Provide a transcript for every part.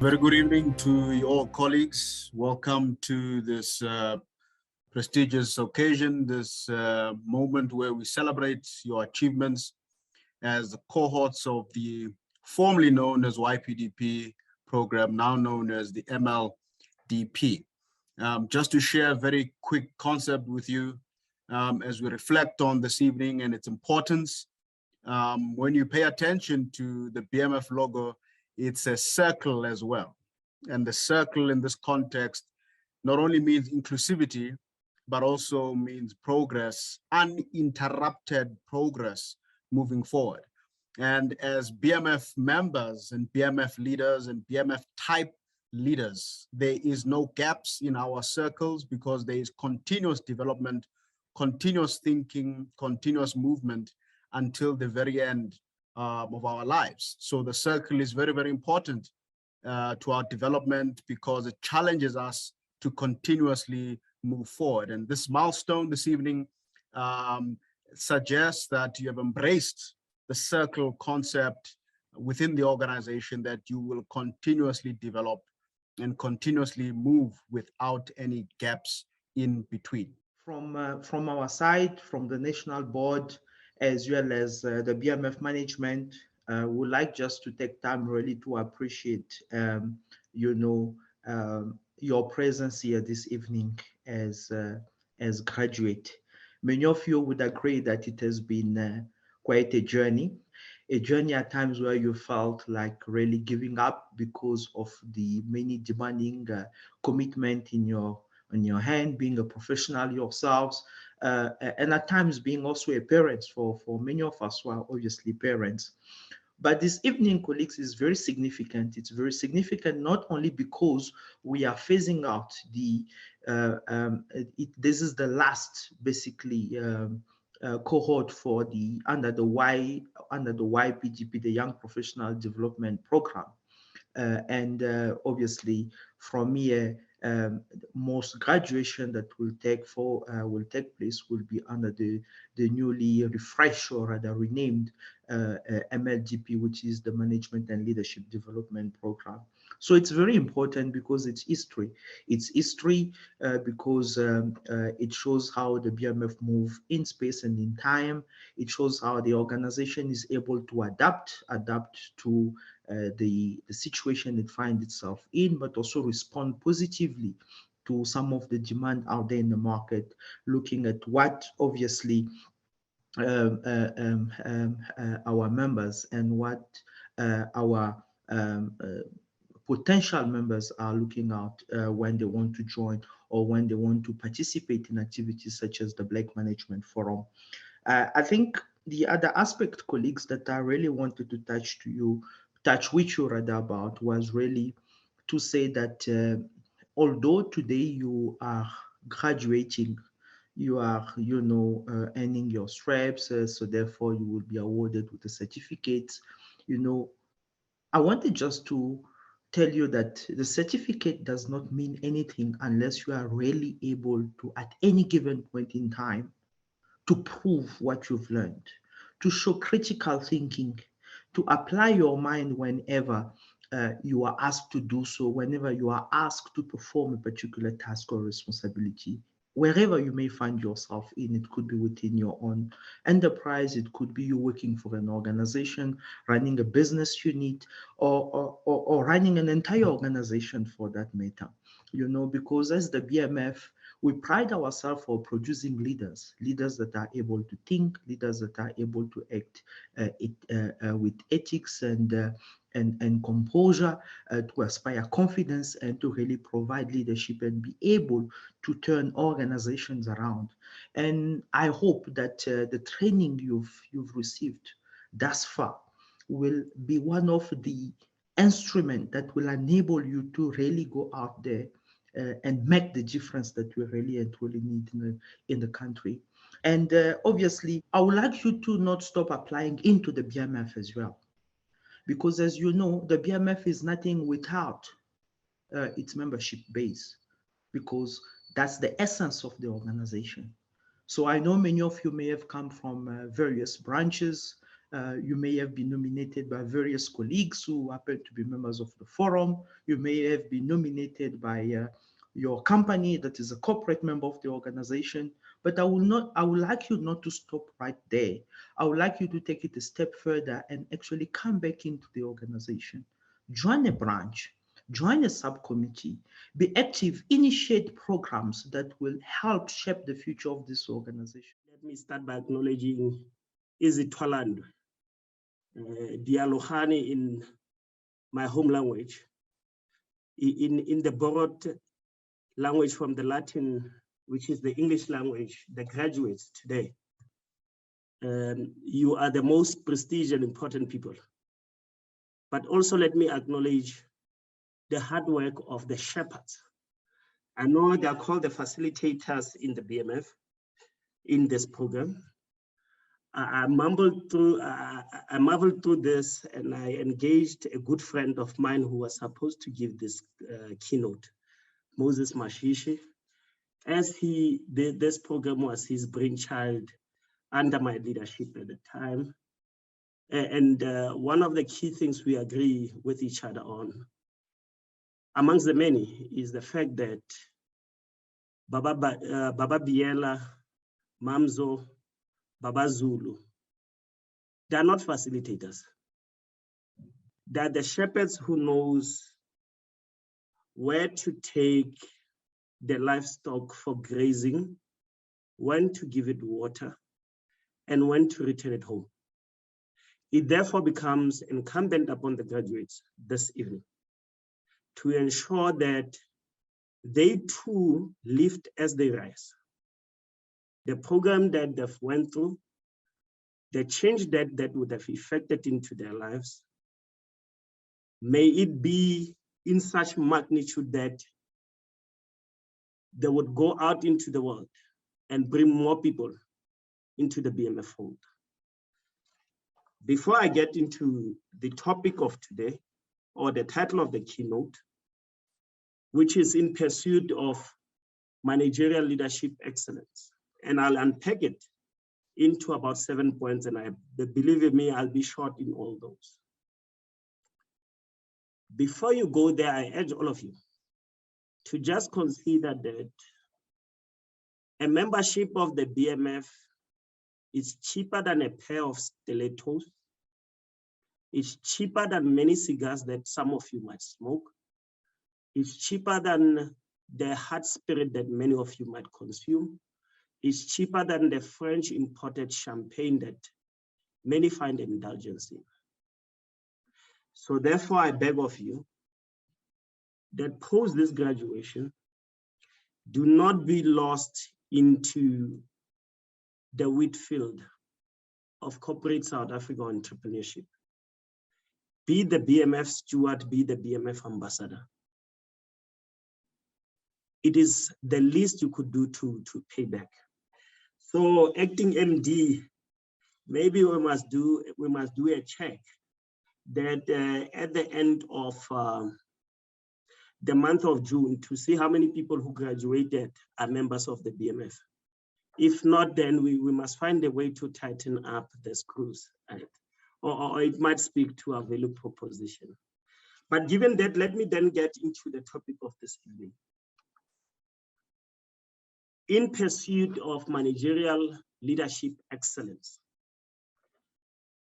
Very good evening to all colleagues. Welcome to this prestigious occasion, this moment where we celebrate your achievements as the cohorts of the formerly known as YPDP program, now known as the MLDP. Just to share a very quick concept with you as we reflect on this evening and its importance. When you pay attention to the BMF logo, it's a circle as well. And the circle in this context not only means inclusivity, but also means progress, uninterrupted progress moving forward. And as BMF members and BMF leaders and BMF-type leaders, there is no gaps in our circles because there is continuous development, continuous thinking, continuous movement until the very end of our lives. So the circle is very, very important to our development because it challenges us to continuously move forward. And this milestone this evening suggests that you have embraced the circle concept within the organization, that you will continuously develop and continuously move without any gaps in between. From our side, from the national board, as well as the BMF management, would like just to take time really to appreciate, your presence here this evening as graduate. Many of you would agree that it has been quite a journey at times where you felt like really giving up because of the many demanding commitment in your hand, being a professional yourselves, and at times being also a parent for many of us who are obviously parents. But this evening, colleagues, is very significant. It's very significant not only because we are phasing out the, this is the last basically cohort for the under the YPDP, the Young Professional Development Program, and obviously from here, most graduation that will take place will be under the newly refreshed or rather renamed MLDP, which is the Management and Leadership Development Program. So it's very important because it's history. It's history because it shows how the BMF move in space and in time. It shows how the organization is able to adapt to the situation it finds itself in, but also respond positively to some of the demand out there in the market, looking at what obviously our members and what our potential members are looking out when they want to join or when they want to participate in activities such as the Black Management Forum. I think the other aspect, colleagues, that I really wanted to touch with you rather about was really to say that although today you are graduating, you are, earning your stripes, so therefore you will be awarded with a certificate. I wanted just to tell you that the certificate does not mean anything unless you are really able to, at any given point in time, to prove what you've learned, to show critical thinking, to apply your mind whenever you are asked to do so, whenever you are asked to perform a particular task or responsibility, wherever you may find yourself in. It could be within your own enterprise, it could be you working for an organization, running a business unit, or running an entire organization for that matter. Because as the BMF, we pride ourselves for producing leaders that are able to think, leaders that are able to act with ethics and composure, to aspire confidence and to really provide leadership and be able to turn organizations around. And I hope that the training you've received thus far will be one of the instruments that will enable you to really go out there and make the difference that we really and truly need in the country. And obviously, I would like you to not stop applying into the BMF as well. Because as you know, the BMF is nothing without its membership base, because that's the essence of the organization. So I know many of you may have come from various branches, You may have been nominated by various colleagues who happen to be members of the forum. You may have been nominated by your company that is a corporate member of the organization. But I would like you not to stop right there. I would like you to take it a step further and actually come back into the organization. Join a branch, join a subcommittee, be active, initiate programs that will help shape the future of this organization. Let me start by acknowledging Izitwaland, Dialogani in my home language. In the borrowed language from the Latin, which is the English language, the graduates today, you are the most prestigious and important people. But also let me acknowledge the hard work of the shepherds. I know they are called the facilitators in the BMF, in this program. I marveled through this, and I engaged a good friend of mine who was supposed to give this keynote, Moses Mashishi, as this program was his brainchild under my leadership at the time. And one of the key things we agree with each other on, amongst the many, is the fact that Baba Biela, Mamzo, Baba Zulu, they are not facilitators. They are the shepherds who knows where to take the livestock for grazing, when to give it water, and when to return it home. It therefore becomes incumbent upon the graduates this evening to ensure that they too lift as they rise. The program that they've went through, the change that would have affected into their lives, may it be in such magnitude that they would go out into the world and bring more people into the BMF fold. Before I get into the topic of today, or the title of the keynote, which is in pursuit of managerial leadership excellence, and I'll unpack it into about 7 points, and believe me, I'll be short in all those. Before you go there, I urge all of you to just consider that a membership of the BMF is cheaper than a pair of stilettos. It's cheaper than many cigars that some of you might smoke. It's cheaper than the hard spirit that many of you might consume. It's cheaper than the French imported champagne that many find indulgence in. So therefore, I beg of you that post this graduation, do not be lost into the wheat field of corporate South Africa entrepreneurship. Be the BMF steward, be the BMF ambassador. It is the least you could do to pay back. So acting MD, maybe we must do a check that at the end of the month of June to see how many people who graduated are members of the BMF. If not, then we must find a way to tighten up the screws, right? Or it might speak to our value proposition. But given that, let me then get into the topic of this evening. In pursuit of managerial leadership excellence,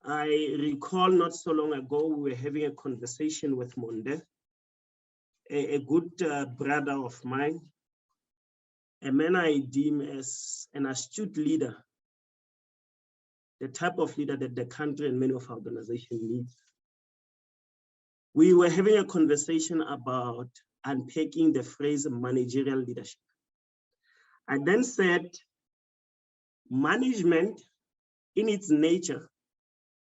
I recall not so long ago, we were having a conversation with Monde, a good brother of mine, a man I deem as an astute leader, the type of leader that the country and many of our organizations need. We were having a conversation about unpacking the phrase managerial leadership. I then said, management in its nature,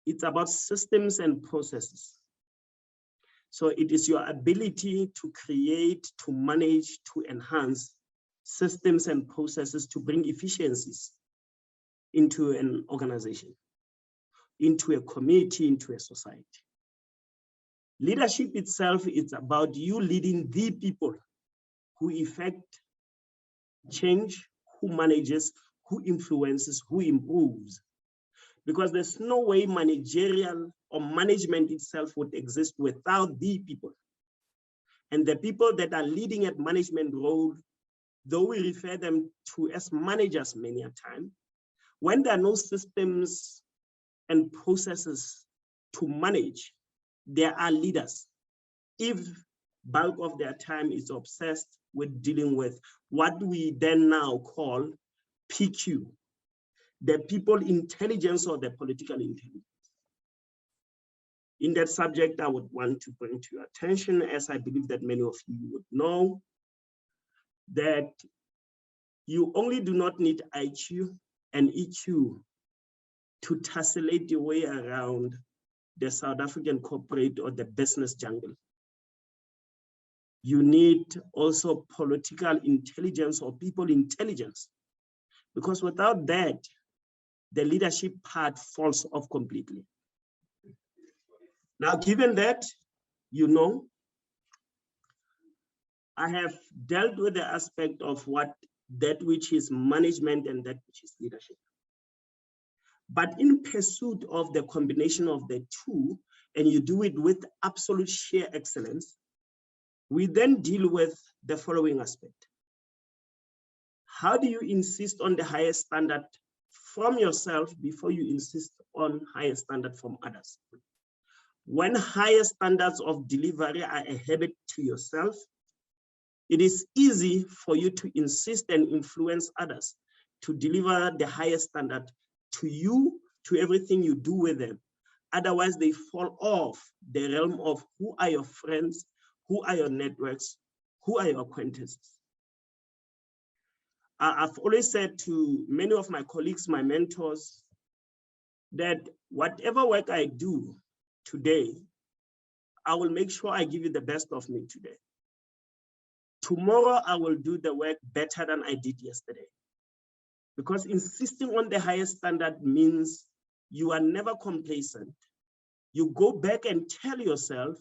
it's about systems and processes. So it is your ability to create, to manage, to enhance systems and processes to bring efficiencies into an organization, into a community, into a society. Leadership itself is about you leading the people who effect change, who manages, who influences, who improves. because there's no way managerial or management itself would exist without the people. And the people that are leading at management role, though we refer them to as managers many a time, when there are no systems and processes to manage, there are leaders. If bulk of their time is obsessed with dealing with what we then now call PQ, the people intelligence or the political intelligence. In that subject, I would want to bring to your attention, as I believe that many of you would know, that you only do not need IQ and EQ to tessellate your way around the South African corporate or the business jungle. You need also political intelligence or people intelligence, because without that, the leadership part falls off completely. Now, given that, you know, I have dealt with the aspect of what that which is management and that which is leadership. But in pursuit of the combination of the two, and you do it with absolute sheer excellence, we then deal with the following aspect. How do you insist on the highest standard from yourself before you insist on higher standard from others? When higher standards of delivery are a habit to yourself, it is easy for you to insist and influence others to deliver the highest standard to you, to everything you do with them. Otherwise, they fall off the realm of who are your friends, who are your networks, who are your acquaintances. I've always said to many of my colleagues, my mentors, that whatever work I do today, I will make sure I give you the best of me today. Tomorrow, I will do the work better than I did yesterday. Because insisting on the highest standard means you are never complacent. You go back and tell yourself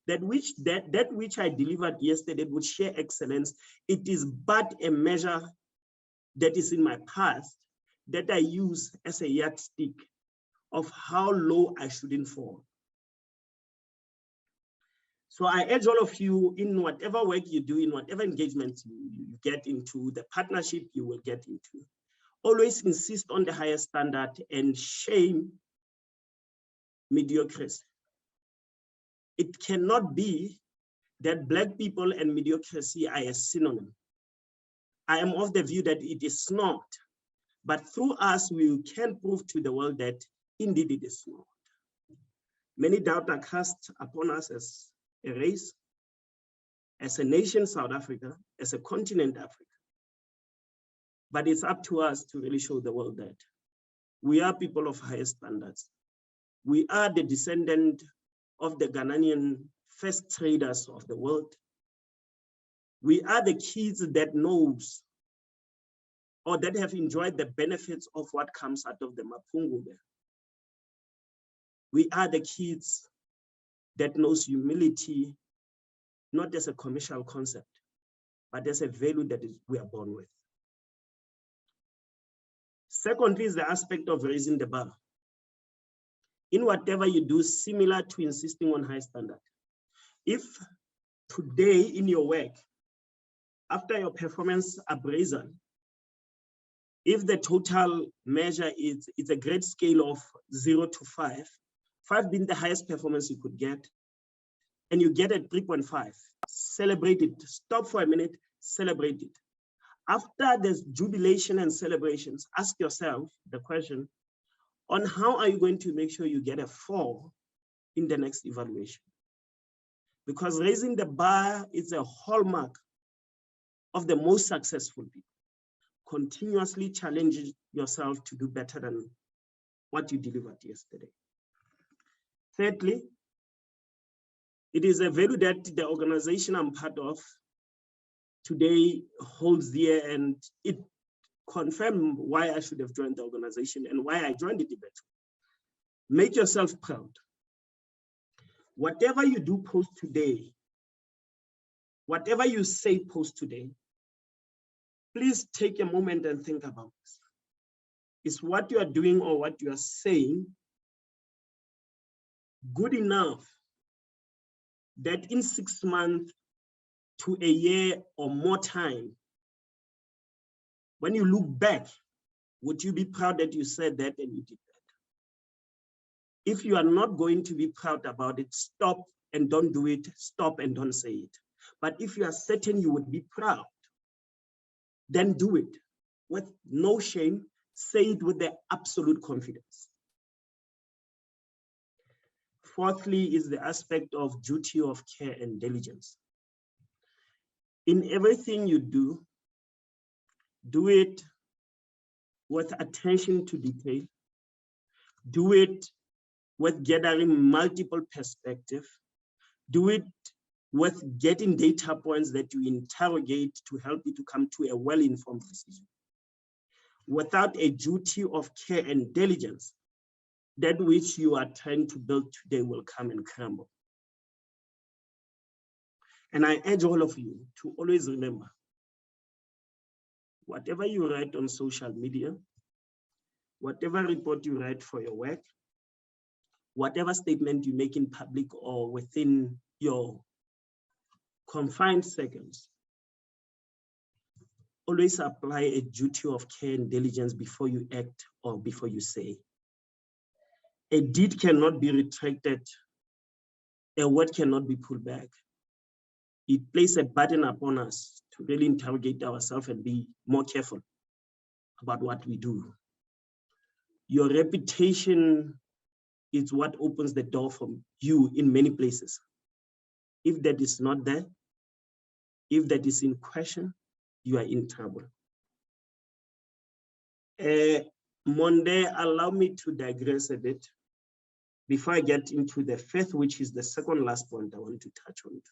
that which I delivered yesterday with sheer excellence, it is but a measure that is in my past that I use as a yardstick of how low I shouldn't fall. So I urge all of you, in whatever work you do, in whatever engagement you get into, the partnership you will get into, always insist on the highest standard and shame mediocrity. It cannot be that Black people and mediocrity are a synonym. I am of the view that it is not, but through us, we can prove to the world that indeed it is not. Many doubts are cast upon us as a race, as a nation, South Africa, as a continent, Africa. But it's up to us to really show the world that we are people of higher standards. We are the descendant of the Ghanaian first traders of the world. We are the kids that knows or that have enjoyed the benefits of what comes out of the Mapungube. We are the kids that knows humility, not as a commercial concept, but as a value that we are born with. Secondly is the aspect of raising the bar. In whatever you do, similar to insisting on high standard. If today in your work, after your performance appraisal, if the total measure is a grade scale of 0 to 5, 5 being the highest performance you could get, and you get a 3.5, celebrate it. Stop for a minute, celebrate it. After there's jubilation and celebrations, ask yourself the question on how are you going to make sure you get a 4 in the next evaluation? Because raising the bar is a hallmark of the most successful people. Continuously challenge yourself to do better than what you delivered yesterday. Thirdly, it is a value that the organization I'm part of today holds dear, and it confirmed why I should have joined the organization and why I joined it eventually. Make yourself proud. Whatever you do post today, whatever you say post today, please take a moment and think about this. is what you are doing or what you are saying good enough that in 6 months to a year or more time, when you look back, would you be proud that you said that and you did that? If you are not going to be proud about it, stop and don't do it, stop and don't say it. But if you are certain you would be proud, then do it with no shame, say it with the absolute confidence. Fourthly is the aspect of duty of care and diligence. In everything you do, do it with attention to detail, do it with gathering multiple perspectives, do it with getting data points that you interrogate to help you to come to a well-informed decision. Without a duty of care and diligence, that which you are trying to build today will come and crumble. And I urge all of you to always remember, whatever you write on social media, whatever report you write for your work, whatever statement you make in public or within your confined circles, always apply a duty of care and diligence before you act or before you say. A deed cannot be retracted, a word cannot be pulled back. It places a burden upon us to really interrogate ourselves and be more careful about what we do. Your reputation is what opens the door for you in many places. If that is not there, if that is in question, you are in trouble. Monday, allow me to digress a bit before I get into the fifth, which is the second last point I want to touch on.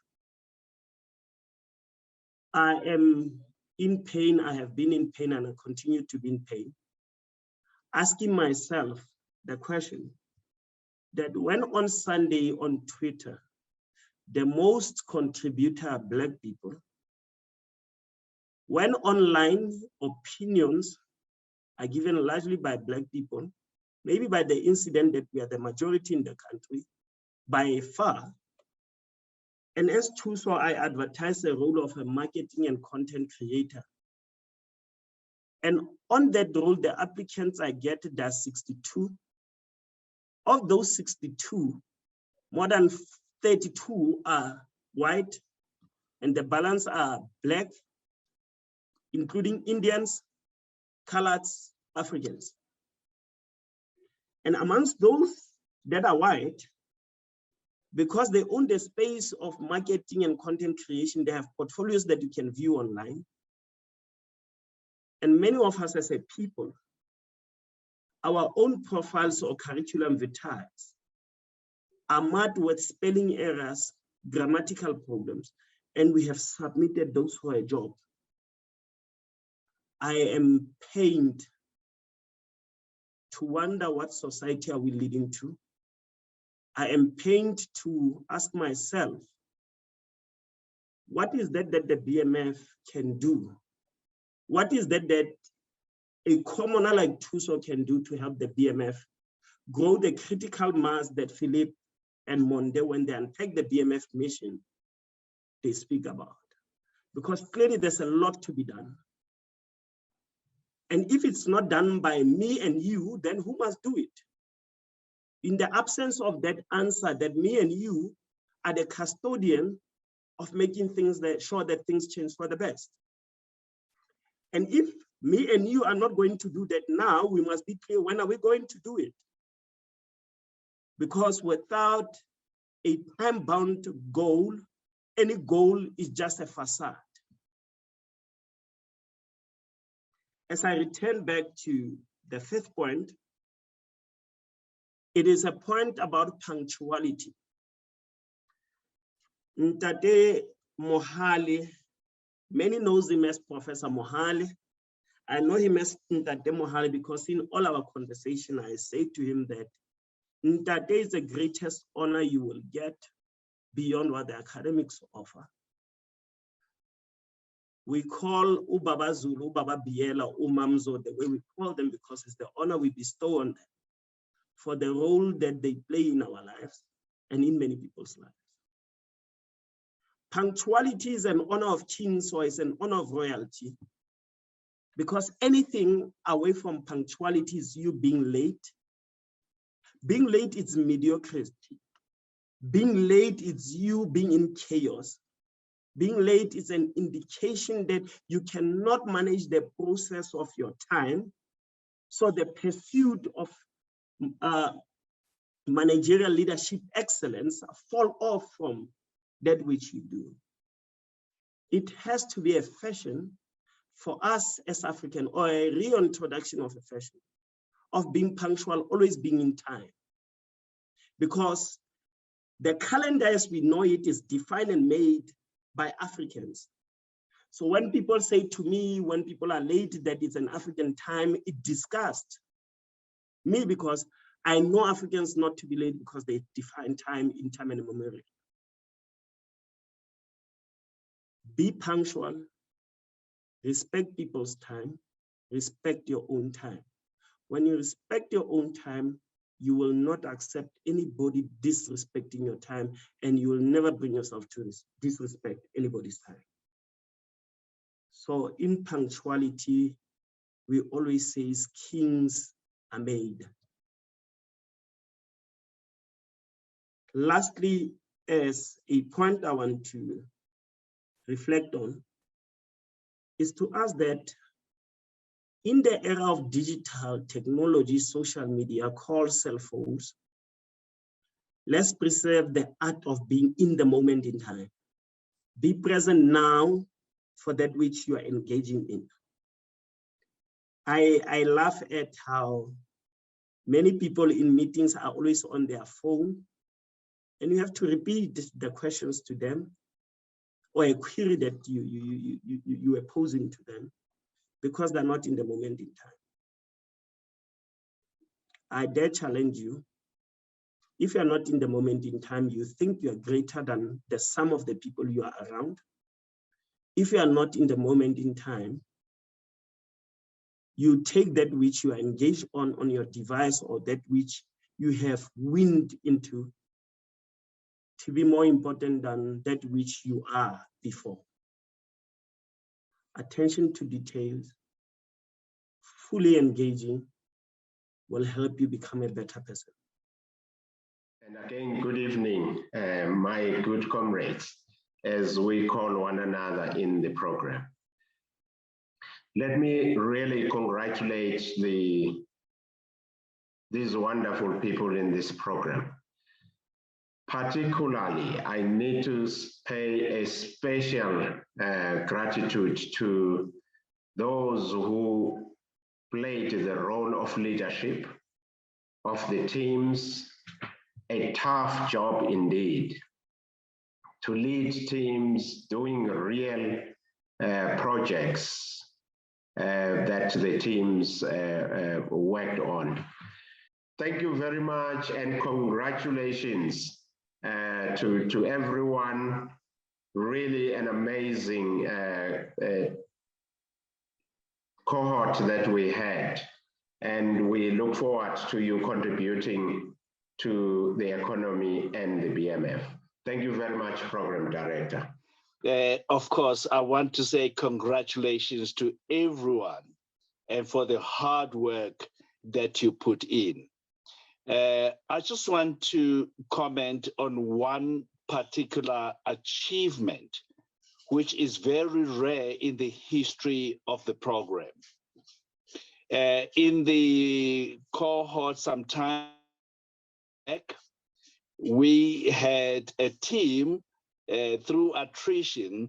I am in pain, I have been in pain and I continue to be in pain, asking myself the question that when on Sunday on Twitter, the most contributor are Black people, when online opinions are given largely by Black people, maybe by the incident that we are the majority in the country, by far, and as Nkqo, I advertise the role of a marketing and content creator. And on that role, the applicants I get, there's 62. Of those 62, more than 32 are white, and the balance are Black, including Indians, coloreds, Africans. And amongst those that are white, because they own the space of marketing and content creation, they have portfolios that you can view online. And many of us as a people, our own profiles or curriculum vitae are marked with spelling errors, grammatical problems, and we have submitted those for a job. I am pained to wonder what society are we leading to. I am pained to ask myself, what is that that the BMF can do? What is that that a commoner like Nkqo can do to help the BMF grow the critical mass that Philip and Monde, when they unpack the BMF mission, they speak about? Because clearly there's a lot to be done. And if it's not done by me and you, then who must do it? In the absence of that answer, that me and you are the custodian of making things that sure that things change for the best. And if me and you are not going to do that now, we must be clear, when are we going to do it? Because without a time-bound goal, any goal is just a facade. As I return back to the fifth point, it is a point about punctuality. Ntate Mohale, many knows him as Professor Mohale. I know him as Ntate Mohale because in all our conversation, I say to him that Ntate is the greatest honor you will get beyond what the academics offer. We call Ubaba Zulu, Ubaba Biela, Umamzo, the way we call them, because it's the honor we bestow on them for the role that they play in our lives and in many people's lives. Punctuality is an honor of kings, or it's an honor of royalty, because anything away from punctuality is you being late. Being late is mediocrity. Being late is you being in chaos. Being late is an indication that you cannot manage the process of your time. So the pursuit of managerial leadership excellence fall off from that which you do. It has to be a fashion for us as African, or a reintroduction of a fashion of being punctual, always being in time. Because the calendar as we know it is defined and made by Africans. So when people say to me, when people are late, that it's an African time, it disgusts me, because I know Africans not to be late because they define time in time and memory. Be punctual, respect people's time, respect your own time. When you respect your own time, you will not accept anybody disrespecting your time, and you will never bring yourself to disrespect anybody's time. So in punctuality, we always say kings are made. Lastly, as a point I want to reflect on, is to ask that in the era of digital technology, social media, called cell phones, let's preserve the art of being in the moment in time. Be present now for that which you are engaging in. I laugh at how many people in meetings are always on their phone, and you have to repeat the questions to them, or a query that you are posing to them, because they're not in the moment in time. I dare challenge you. If you're not in the moment in time, you think you're greater than the sum of the people you are around. If you are not in the moment in time, you take that which you are engaged on your device, or that which you have wind into, to be more important than that which you are before. Attention to details, fully engaging, will help you become a better person. And again, good evening, my good comrades, as we call one another in the program. Let me really congratulate these wonderful people in this program. Particularly, I need to pay a special gratitude to those who played the role of leadership of the teams. A tough job indeed, to lead teams doing real projects that the teams worked on. Thank you very much, and congratulations to everyone. Really an amazing cohort that we had, and we look forward to you contributing to the economy and the BMF. Thank you very much, Program Director. Of course, I want to say congratulations to everyone and for the hard work that you put in. I just want to comment on one particular achievement, which is very rare in the history of the program. In the cohort some time back, we had a team through attrition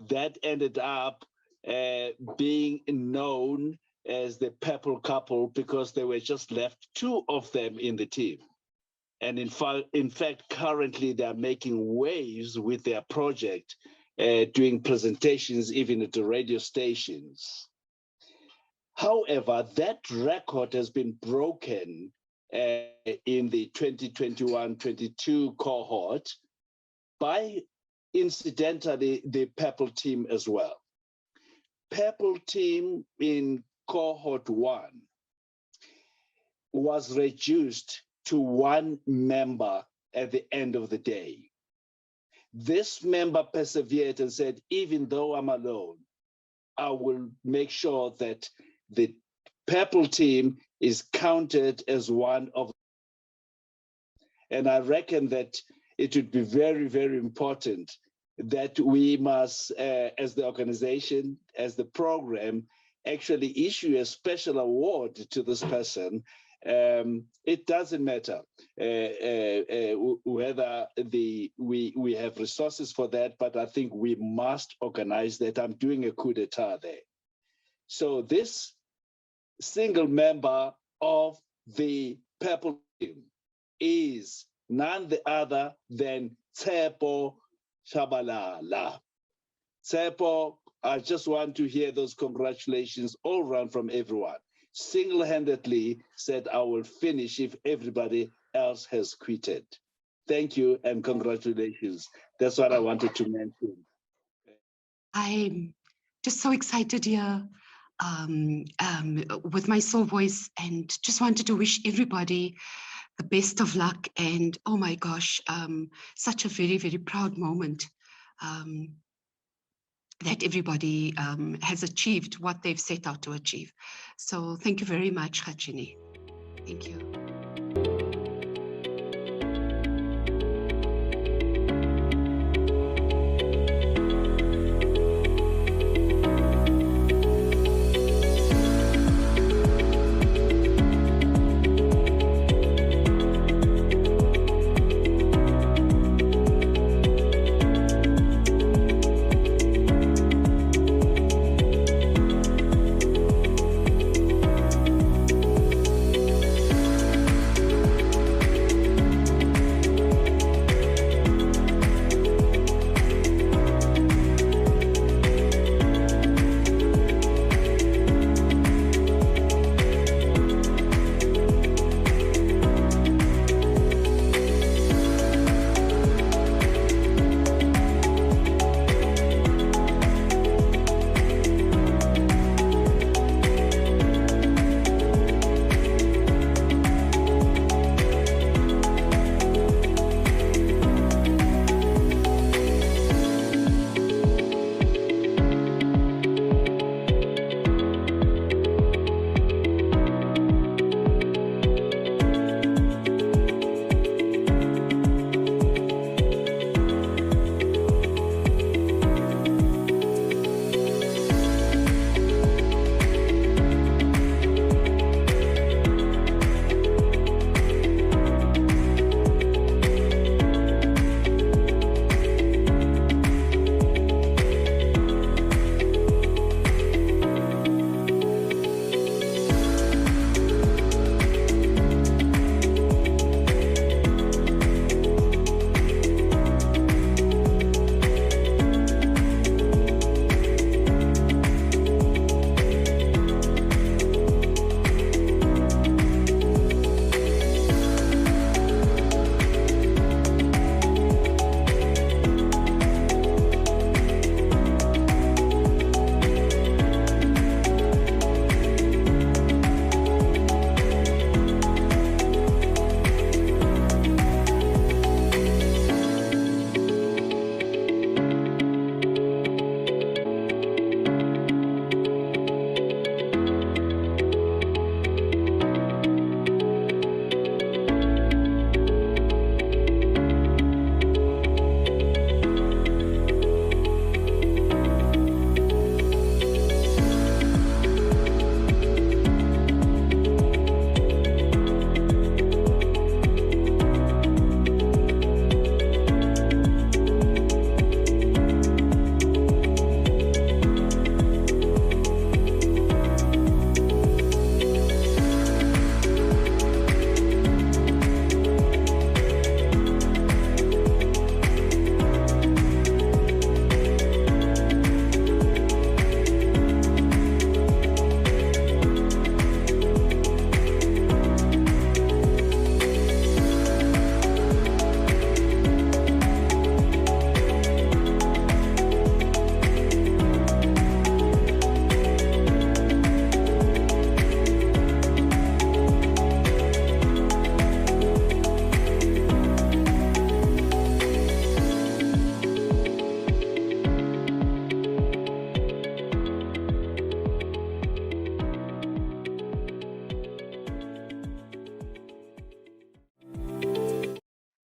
that ended up being known as the purple couple, because there were just left 2 of them in the team. And in fact, currently they're making waves with their project, doing presentations even at the radio stations. However, that record has been broken in the 2021-22 cohort by, incidentally, the purple team as well. purple team in cohort 1 was reduced to 1 member at the end of the day. This member persevered and said, even though I'm alone, I will make sure that the purple team is counted as one of. And I reckon that it would be very, very important that we must, as the organization, as the program, actually issue a special award to this person. It doesn't matter whether we have resources for that, but I think we must organize that. I'm doing a coup d'etat there. So this single member of the purple team is none the other than Tshepo Shabalala. Tshepo, I just want to hear those congratulations all around from everyone. Single-handedly said, I will finish if everybody else has quitted. Thank you and congratulations. That's what I wanted to mention. I'm just so excited here with my sore voice, and just wanted to wish everybody the best of luck. And oh my gosh, such a very, very proud moment that everybody has achieved what they've set out to achieve. So thank you very much, Khachini. Thank you.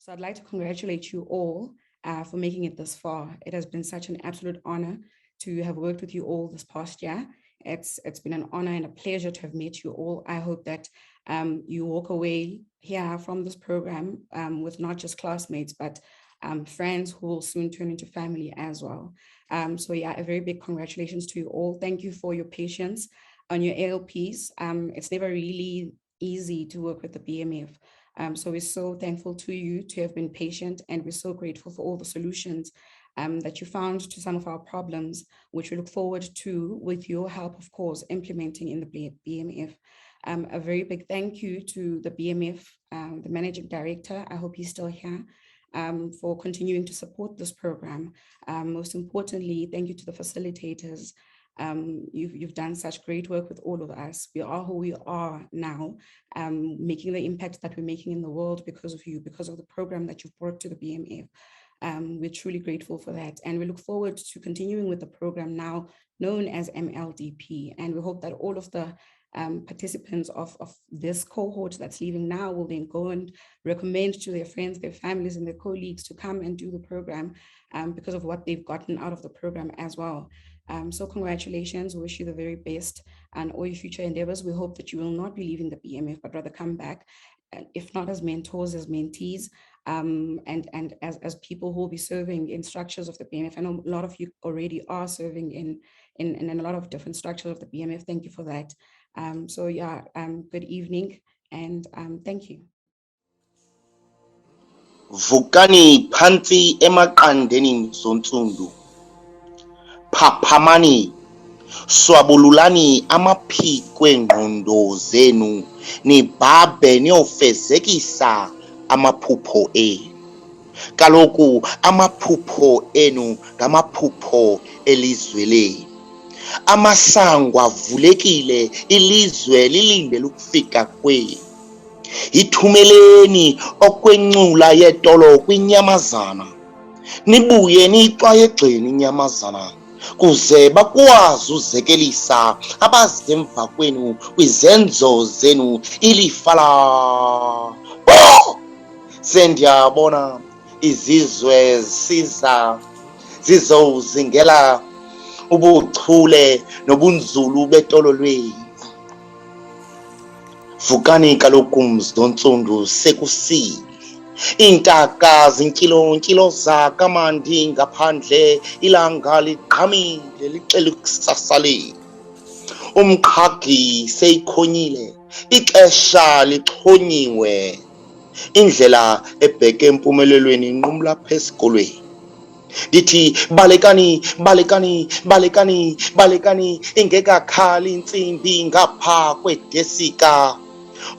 So I'd like to congratulate you all for making it this far. It has been such an absolute honor to have worked with you all this past year. It's been an honor and a pleasure to have met you all. I hope that you walk away here from this program with not just classmates, but friends who will soon turn into family as well. So yeah, a very big congratulations to you all. Thank you for your patience on your ALPs. It's never really easy to work with the BMF. So we're so thankful to you to have been patient, and we're so grateful for all the solutions that you found to some of our problems, which we look forward to, with your help, of course, implementing in the BMF. A very big thank you to the BMF, the Managing Director, I hope he's still here, for continuing to support this program. Most importantly, thank you to the facilitators. You've done such great work with all of us. We are who we are now, making the impact that we're making in the world because of you, because of the program that you've brought to the BMF. We're truly grateful for that. And we look forward to continuing with the program now known as MLDP. And we hope that all of the participants of this cohort that's leaving now will then go and recommend to their friends, their families, and their colleagues to come and do the program because of what they've gotten out of the program as well. So congratulations, we wish you the very best and all your future endeavors. We hope that you will not be leaving the BMF, but rather come back, if not as mentors, as mentees, and as people who will be serving in structures of the BMF. I know a lot of you already are serving in a lot of different structures of the BMF. Thank you for that. So yeah, good evening, and thank you. Vukani phansi emaqandeni zonsundu. Phaphamani, swabululani amaphiko engqondo zenu, nibhabhe niyofezekisa amaphupho enu. Kaloku amaphupho enu ngamaphupho elizwe lenu. Amasango avulekile, ilizwe lilindele ukufika kwenu. Ithumeleni okwencula yetolo kwinyamazana. Nibuye niyixwayegxeni inyamazana, kuze bakwazi uzekelisa abazemva kwenu kwizenzo zenu ilifa la. Sendiyabona izizwe siza zizowuzingela ubuchule nobunzulu betolo lwenu. Vukani kaloku mzonsundu sekusile. Intaka zinkilonkilo zakamandi ngaphandle, ilanga liqhamile licela ikusasa lethu. Umqhagi seyikhonyile, ixesha lixhonyiwe. Indlela ebheke empumelelweni inqumla lapha esikolweni. Dithi balekani, balekani, balekani, balekani, ingekakhali insimbi ngapha kwedesika.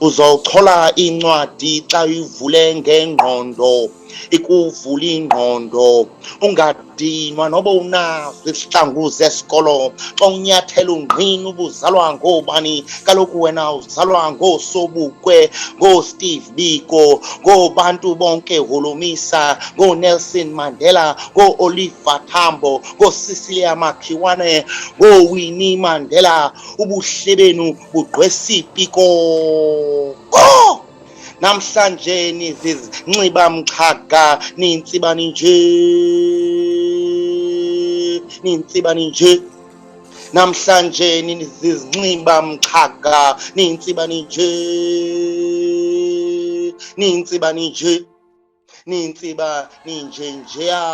Uzochola incwadi xa uyivule ngengqondo, ikuvula ingqondo. Ungadinwa noba unazo isihlangu zesikolo, xa unyathela ungqina ubuzalwa ngoobani. Kaloku wena uzalwa ngooSobukwe, ngooSteve Biko, ngoobantu bonke Holomisa, ngooNelson Mandela, ngoo-Oliver Tambo, ngooCecilia Makhiwane, ngooWinnie Mandela. Ubuhle benu bugqwesa ipiko. Namhlanje nizizinxiba mxhaga, nintsibani nje, nintsibani nje. Namhlanje nizizinxiba mxhaga, nintsibani nje, nintsibani nje, nintsiba ninje njeya.